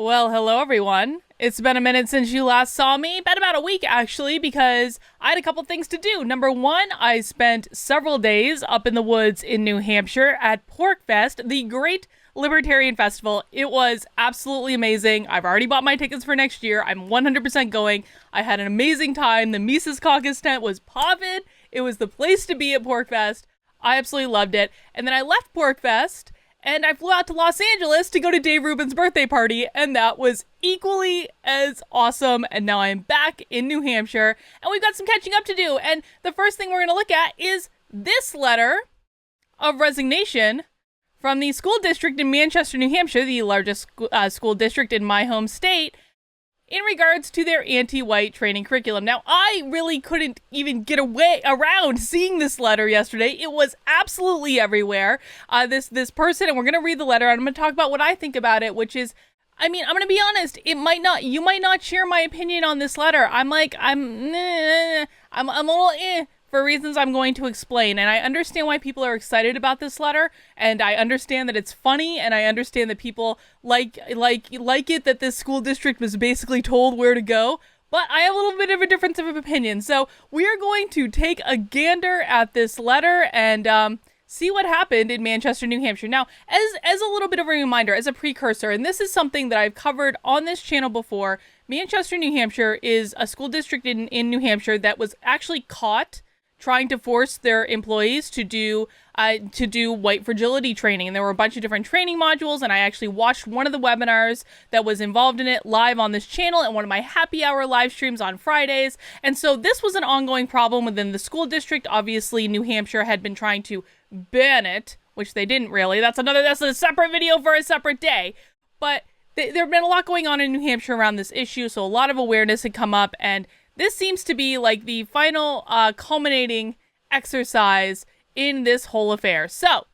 Well, hello everyone. It's been a minute since you last saw me. Been about a week actually, because I had a couple things to do. Number one, I spent several days up in the woods in New Hampshire at PorkFest, the great libertarian festival. It was absolutely amazing. I've already bought my tickets for next year. I'm 100% going. I had an amazing time. The Mises Caucus tent was poppin'. It was the place to be at PorkFest. I absolutely loved it. And then I left PorkFest and I flew out to Los Angeles to go to Dave Rubin's birthday party, and that was equally as awesome. And now I'm back in New Hampshire, and we've got some catching up to do. And the first thing we're going to look at is this letter of resignation from the school district in Manchester, New Hampshire, the largest school district in my home state, in regards to their anti-white training curriculum. Now, I really couldn't even get around seeing this letter yesterday. It was absolutely everywhere. This person, and we're going to read the letter, and I'm going to talk about what I think about it, which is, I mean, I'm going to be honest, you might not share my opinion on this letter. I'm a little for reasons I'm going to explain, and I understand why people are excited about this letter, and I understand that it's funny, and I understand that people like it that this school district was basically told where to go, but I have a little bit of a difference of opinion. So we are going to take a gander at this letter and see what happened in Manchester, New Hampshire. Now, as a little bit of a reminder, as a precursor, and this is something that I've covered on this channel before, Manchester, New Hampshire is a school district in New Hampshire that was actually caught trying to force their employees to do white fragility training. And there were a bunch of different training modules, and I actually watched one of the webinars that was involved in it live on this channel and one of my happy hour live streams on Fridays. And so this was an ongoing problem within the school district. Obviously, New Hampshire had been trying to ban it, which they didn't really. That's a separate video for a separate day. But there have been a lot going on in New Hampshire around this issue, so a lot of awareness had come up, and this seems to be like the final culminating exercise in this whole affair. So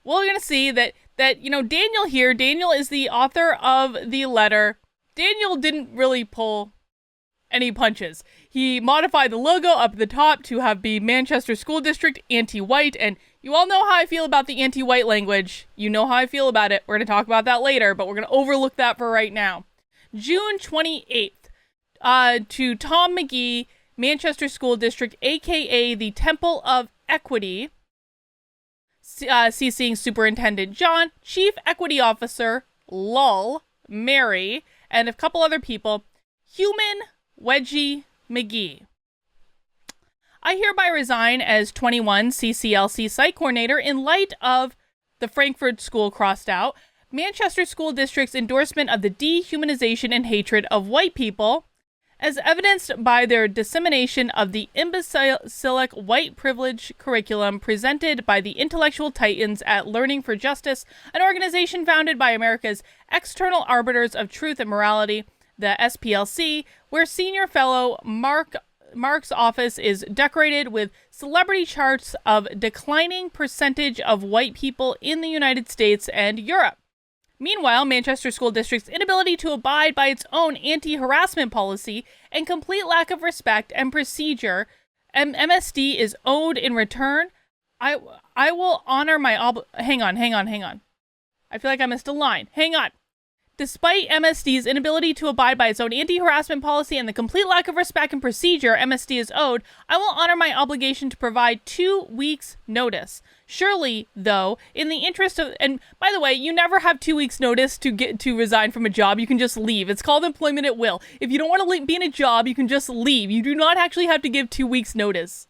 we're going to see that Daniel here, Daniel is the author of the letter. Daniel didn't really pull any punches. He modified the logo up at the top to have the Manchester School District anti-white, and you all know how I feel about the anti-white language. You know how I feel about it. We're going to talk about that later, but we're going to overlook that for right now. June 28th. To Tom McGee, Manchester School District, aka the Temple of Equity, CCing Superintendent John, Chief Equity Officer, Lull, Mary, and a couple other people, Human Wedgie McGee. I hereby resign as 21 CCLC Site Coordinator in light of the Frankfurt School crossed out, Manchester School District's endorsement of the dehumanization and hatred of white people, as evidenced by their dissemination of the imbecilic white privilege curriculum presented by the intellectual titans at Learning for Justice, an organization founded by America's external arbiters of truth and morality, the SPLC, where senior fellow Mark's office is decorated with celebrity charts of declining percentage of white people in the United States and Europe. Meanwhile, Manchester School District's inability to abide by its own anti-harassment policy and complete lack of respect and procedure, MSD is owed in return. I will honor my Hang on. I feel like I missed a line. Hang on. Despite MSD's inability to abide by its own anti-harassment policy and the complete lack of respect and procedure MSD is owed, I will honor my obligation to provide 2 weeks' notice. Surely, though, in the interest of, and by the way, you never have 2 weeks' notice to resign from a job. You can just leave. It's called employment at will. If you don't want to be in a job, you can just leave. You do not actually have to give 2 weeks' notice.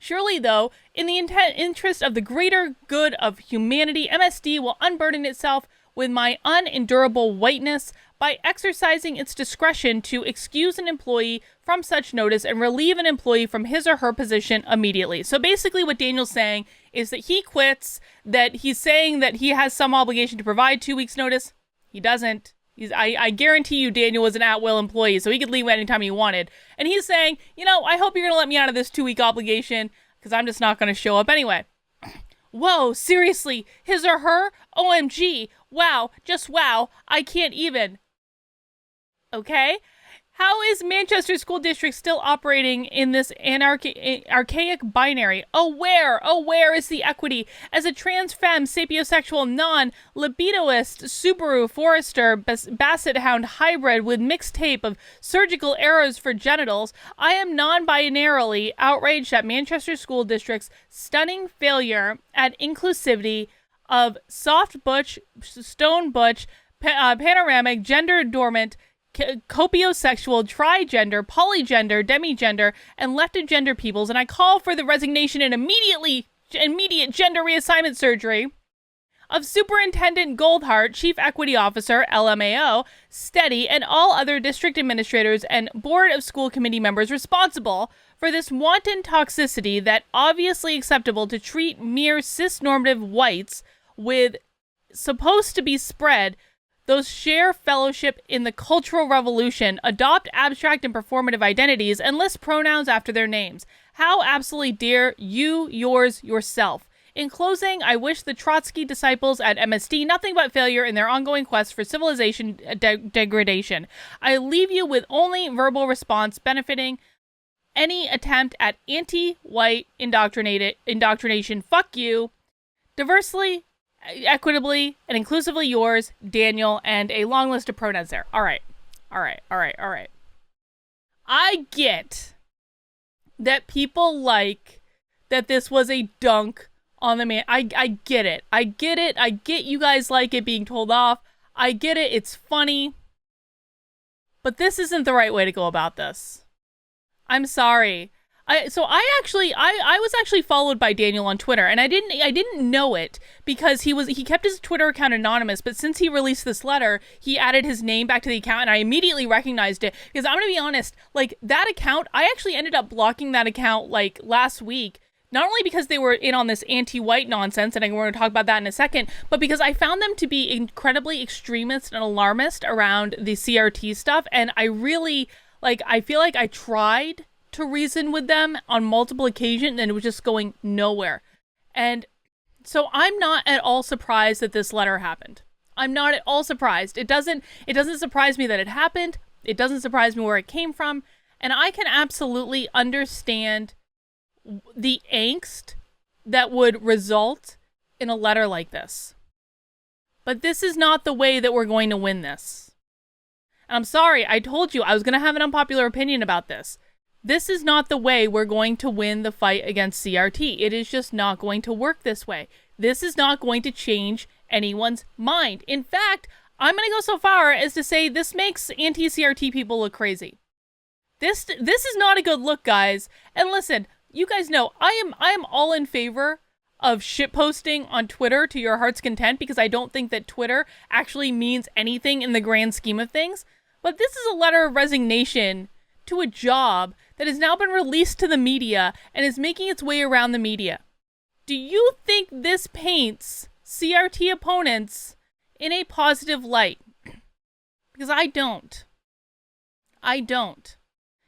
Surely, though, in the interest of the greater good of humanity, MSD will unburden itself with my unendurable whiteness by exercising its discretion to excuse an employee from such notice and relieve an employee from his or her position immediately. So basically what Daniel's saying is that he quits, that he's saying that he has some obligation to provide 2 weeks notice. He doesn't. I guarantee you Daniel was an at-will employee, so he could leave anytime he wanted. And he's saying, I hope you're going to let me out of this 2-week obligation, because I'm just not going to show up anyway. Whoa, seriously, his or her? OMG, wow, just wow, I can't even. Okay? How is Manchester School District still operating in this archaic binary? Oh, where is the equity? As a trans femme, sapiosexual, non-libidoist, Subaru Forester, Basset Hound hybrid with mixed tape of surgical arrows for genitals, I am non-binarily outraged at Manchester School District's stunning failure at inclusivity of soft butch, stone butch, panoramic, gender dormant, copiosexual, trigender, polygender, demigender, and left-of-gender peoples, and I call for the resignation and immediate gender reassignment surgery of Superintendent Goldhart, Chief Equity Officer, LMAO, Steady, and all other district administrators and Board of School Committee members responsible for this wanton toxicity that obviously acceptable to treat mere cis-normative whites with supposed to be spread those share fellowship in the cultural revolution, adopt abstract and performative identities, and list pronouns after their names. How absolutely dare you, yours, yourself. In closing, I wish the Trotsky disciples at MSD nothing but failure in their ongoing quest for civilization degradation. I leave you with only verbal response benefiting any attempt at anti-white indoctrination. Fuck you. Diversely, equitably, and inclusively yours, Daniel, and a long list of pronouns there. All right. I get that people like that this was a dunk on the man. I get it. I get you guys like it being told off. I get it. It's funny. But this isn't the right way to go about this. I'm sorry. I was actually followed by Daniel on Twitter, and I didn't know it because he kept his Twitter account anonymous, but since he released this letter, he added his name back to the account, and I immediately recognized it, because I'm gonna be honest, like, that account, I actually ended up blocking that account, like, last week, not only because they were in on this anti-white nonsense, and we're going to talk about that in a second, but because I found them to be incredibly extremist and alarmist around the CRT stuff, and I really, like, I feel like I tried to reason with them on multiple occasions, and it was just going nowhere. And so I'm not at all surprised that this letter happened. I'm not at all surprised. It doesn't surprise me that it happened. It doesn't surprise me where it came from. And I can absolutely understand the angst that would result in a letter like this. But this is not the way that we're going to win this. And I'm sorry, I told you I was going to have an unpopular opinion about this. This is not the way we're going to win the fight against CRT. It is just not going to work this way. This is not going to change anyone's mind. In fact, I'm going to go so far as to say this makes anti-CRT people look crazy. This is not a good look, guys. And listen, you guys know I am all in favor of shitposting on Twitter to your heart's content, because I don't think that Twitter actually means anything in the grand scheme of things. But this is a letter of resignation to a job that has now been released to the media and is making its way around the media. Do you think this paints CRT opponents in a positive light? Because I don't.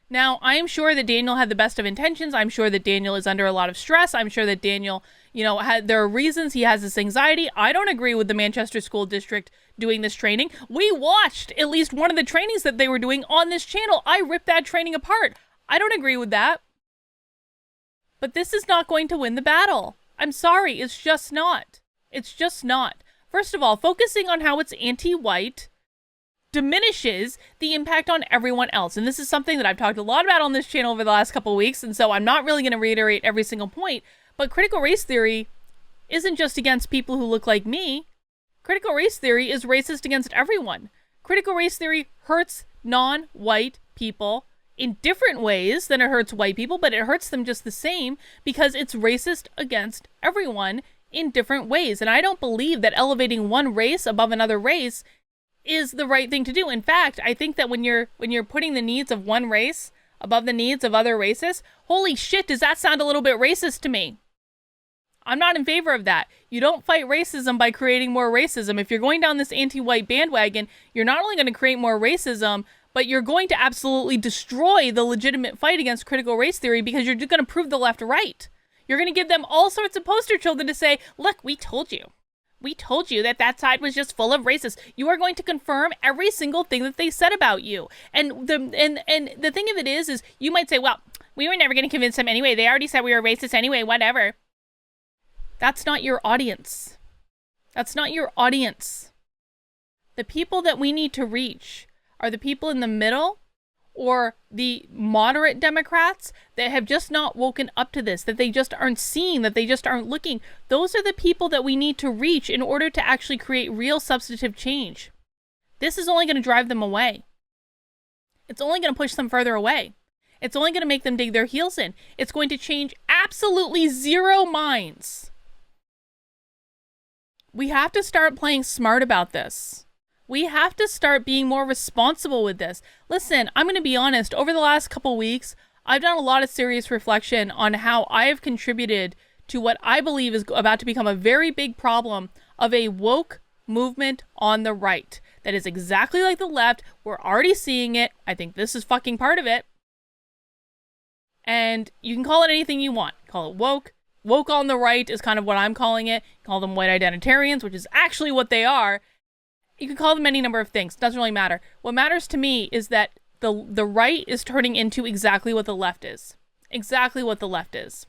Now, I am sure that Daniel had the best of intentions. I'm sure that Daniel is under a lot of stress. I'm sure that Daniel, there are reasons he has this anxiety. I don't agree with the Manchester School District doing this training. We watched at least one of the trainings that they were doing on this channel. I ripped that training apart. I don't agree with that. But this is not going to win the battle. I'm sorry, it's just not. It's just not. First of all, focusing on how it's anti-white diminishes the impact on everyone else. And this is something that I've talked a lot about on this channel over the last couple of weeks, and so I'm not really going to reiterate every single point, but critical race theory isn't just against people who look like me. Critical race theory is racist against everyone. Critical race theory hurts non-white people in different ways than it hurts white people, but it hurts them just the same because it's racist against everyone in different ways. And I don't believe that elevating one race above another race is the right thing to do. In fact, I think that when you're putting the needs of one race above the needs of other races, holy shit, does that sound a little bit racist to me? I'm not in favor of that. You don't fight racism by creating more racism. If you're going down this anti-white bandwagon, you're not only going to create more racism, but you're going to absolutely destroy the legitimate fight against critical race theory, because you're just going to prove the left right. You're going to give them all sorts of poster children to say, look, we told you. We told you that that side was just full of racists. You are going to confirm every single thing that they said about you. And the thing of it is you might say, well, we were never going to convince them anyway. They already said we were racist anyway, whatever. That's not your audience. That's not your audience. The people that we need to reach are the people in the middle or the moderate Democrats that have just not woken up to this, that they just aren't seeing, that they just aren't looking. Those are the people that we need to reach in order to actually create real substantive change. This is only going to drive them away. It's only going to push them further away. It's only going to make them dig their heels in. It's going to change absolutely zero minds. We have to start playing smart about this. We have to start being more responsible with this. Listen, I'm going to be honest. Over the last couple weeks, I've done a lot of serious reflection on how I have contributed to what I believe is about to become a very big problem of a woke movement on the right. That is exactly like the left. We're already seeing it. I think this is fucking part of it. And you can call it anything you want. Call it woke. Woke on the right is kind of what I'm calling it. Call them white identitarians, which is actually what they are. You can call them any number of things. Doesn't really matter. What matters to me is that the right is turning into exactly what the left is. Exactly what the left is.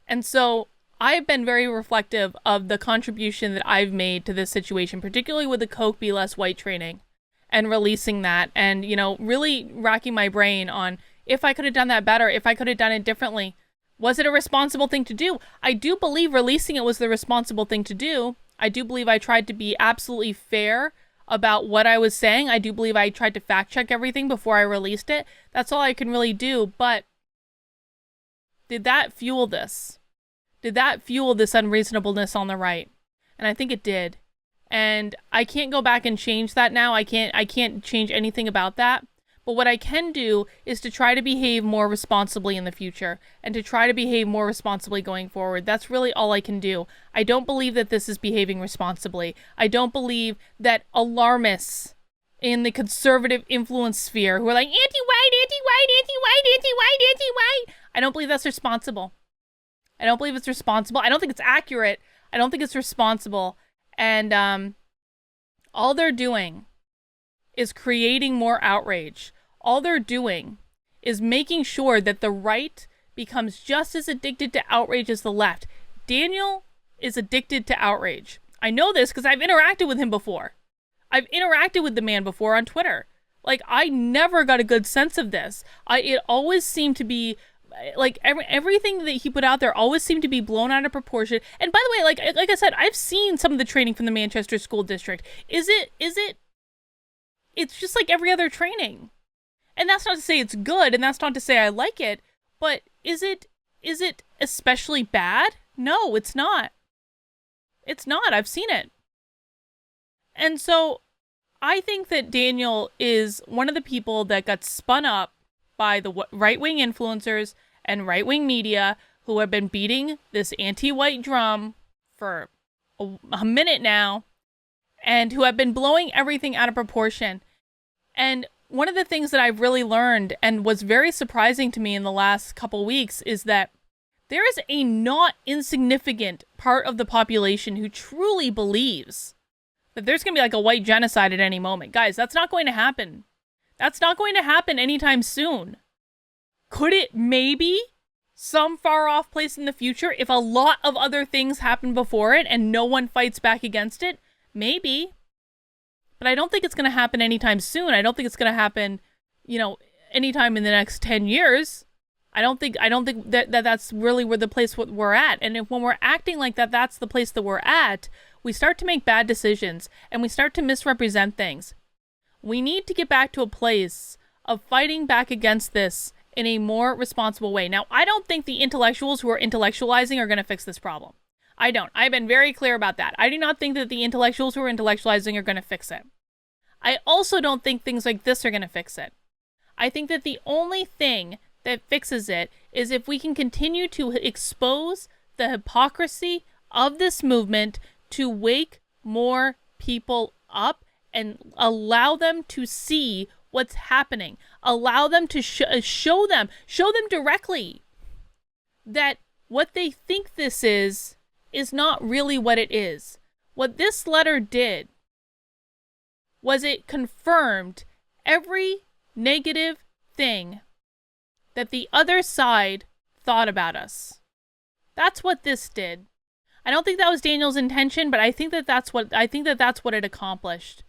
And so I've been very reflective of the contribution that I've made to this situation, particularly with the Coke Be Less White training and releasing that and, you know, really racking my brain on if I could have done that better, if I could have done it differently. Was it a responsible thing to do? I do believe releasing it was the responsible thing to do. I do believe I tried to be absolutely fair about what I was saying. I do believe I tried to fact check everything before I released it. That's all I can really do. But did that fuel this? Did that fuel this unreasonableness on the right? And I think it did. And I can't go back and change that now. I can't change anything about that. But what I can do is to try to behave more responsibly in the future and to try to behave more responsibly going forward. That's really all I can do. I don't believe that this is behaving responsibly. I don't believe that alarmists in the conservative influence sphere who are like anti-white, anti-white, anti-white, anti-white, anti-white. I don't believe that's responsible. I don't believe it's responsible. I don't think it's accurate. I don't think it's responsible. And all they're doing is creating more outrage. All they're doing is making sure that the right becomes just as addicted to outrage as the left. Daniel is addicted to outrage. I know this because I've interacted with him before. I've interacted with the man before on Twitter. Like, I never got a good sense of this. It always seemed to be like everything that he put out there always seemed to be blown out of proportion. And by the way, like I said, I've seen some of the training from the Manchester School District. It's just like every other training. And that's not to say it's good, and that's not to say I like it, but is it especially bad? No, it's not. It's not. I've seen it. And so I think that Daniel is one of the people that got spun up by the right-wing influencers and right-wing media who have been beating this anti-white drum for a minute now and who have been blowing everything out of proportion. And one of the things that I've really learned and was very surprising to me in the last couple weeks is that there is a not insignificant part of the population who truly believes that there's going to be like a white genocide at any moment. Guys, that's not going to happen. That's not going to happen anytime soon. Could it maybe some far off place in the future if a lot of other things happen before it and no one fights back against it? Maybe. But I don't think it's going to happen anytime soon. I don't think it's going to happen, anytime in the next 10 years. I don't think that that's really where the place we're at. And when we're acting like that, that's the place that we're at, we start to make bad decisions and we start to misrepresent things. We need to get back to a place of fighting back against this in a more responsible way. Now, I don't think the intellectuals who are intellectualizing are going to fix this problem. I don't. I've been very clear about that. I do not think that the intellectuals who are intellectualizing are going to fix it. I also don't think things like this are going to fix it. I think that the only thing that fixes it is if we can continue to expose the hypocrisy of this movement to wake more people up and allow them to see what's happening. Allow them to show them directly that what they think this is not really what it is. What this letter did was it confirmed every negative thing that the other side thought about us. That's what this did. I don't think that was Daniel's intention, but I think that that's what it accomplished.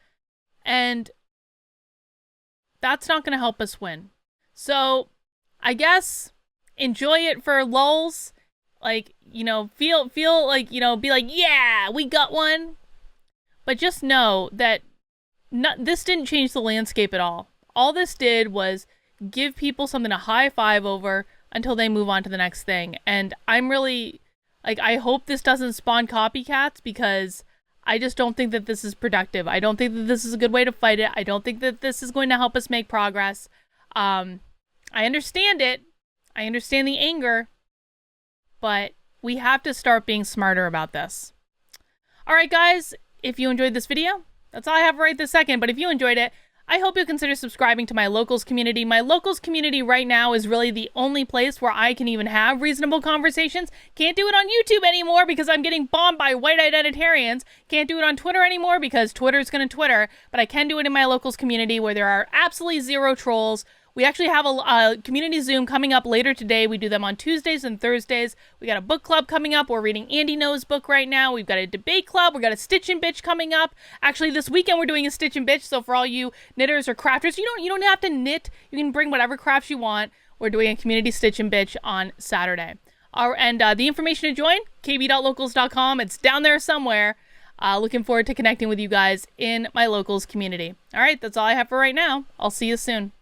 And that's not going to help us win. So, I guess enjoy it for lulz. Like, feel like, be like, yeah, we got one. But just know that this didn't change the landscape at all. All this did was give people something to high five over until they move on to the next thing. And I'm really, I hope this doesn't spawn copycats, because I just don't think that this is productive. I don't think that this is a good way to fight it. I don't think that this is going to help us make progress. I understand it. I understand the anger. But we have to start being smarter about this. All right, guys, if you enjoyed this video, that's all I have right this second. But if you enjoyed it, I hope you'll consider subscribing to my locals community. My locals community right now is really the only place where I can even have reasonable conversations. Can't do it on YouTube anymore because I'm getting bombed by white identitarians. Can't do it on Twitter anymore because Twitter's gonna Twitter. But I can do it in my locals community where there are absolutely zero trolls. We actually have a community Zoom coming up later today. We do them on Tuesdays and Thursdays. We got a book club coming up. We're reading Andy No's book right now. We've got a debate club. We got a Stitch and Bitch coming up. Actually, this weekend we're doing a Stitch and Bitch. So for all you knitters or crafters, you don't have to knit. You can bring whatever crafts you want. We're doing a community Stitch and Bitch on Saturday. And the information to join, kb.locals.com. It's down there somewhere. Looking forward to connecting with you guys in my locals community. All right, that's all I have for right now. I'll see you soon.